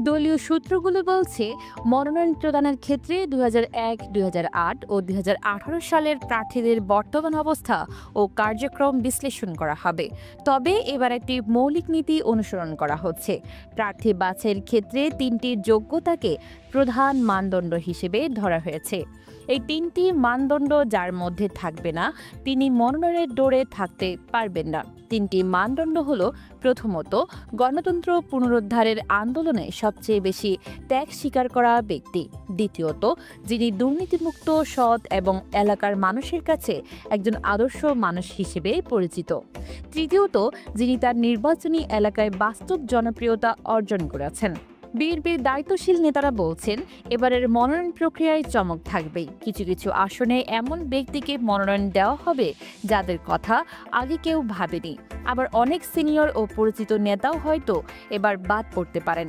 দলীয় সূত্রগুলো বলছে, মনোনয়ন প্রদানের ক্ষেত্রে ২০০১, ২০০৮ ও ২০১৮ সালের প্রার্থীদের বর্তমান অবস্থা ও কার্যক্রম বিশ্লেষণ করা হবে। তবে এবার একটি মৌলিক নীতি অনুসরণ করা হচ্ছে। প্রার্থী বাছাইয়ের ক্ষেত্রে তিনটি যোগ্যতাকে প্রধান মানদণ্ড হিসেবে ধরা হয়েছে। এই তিনটি মানদণ্ড যার মধ্যে থাকবে না, তিনি মনোনয়নের দৌড়ে থাকতে পারবেন না। তিনটি মানদণ্ড হলো: প্রথমত, গণতন্ত্র পুনরুদ্ধারের আন্দোলনে সবচেয়ে বেশি ত্যাগ স্বীকার করা ব্যক্তি। দ্বিতীয়ত, যিনি দুর্নীতিমুক্ত, সৎ এবং এলাকার মানুষের কাছে একজন আদর্শ মানুষ হিসেবে পরিচিত। তৃতীয়ত, যিনি তার নির্বাচনী এলাকায় বাস্তব জনপ্রিয়তা অর্জন করেছেন। বিএনপির দায়িত্বশীল নেতারা বলছেন, এবারের মনোনয়ন প্রক্রিয়ায় চমক থাকবেই। কিছু কিছু আসনে এমন ব্যক্তিকে মনোনয়ন দেওয়া হবে যাদের কথা আগে কেউ ভাবেনি। আবার অনেক সিনিয়র ও পরিচিত নেতাও হয়তো এবার বাদ পড়তে পারেন।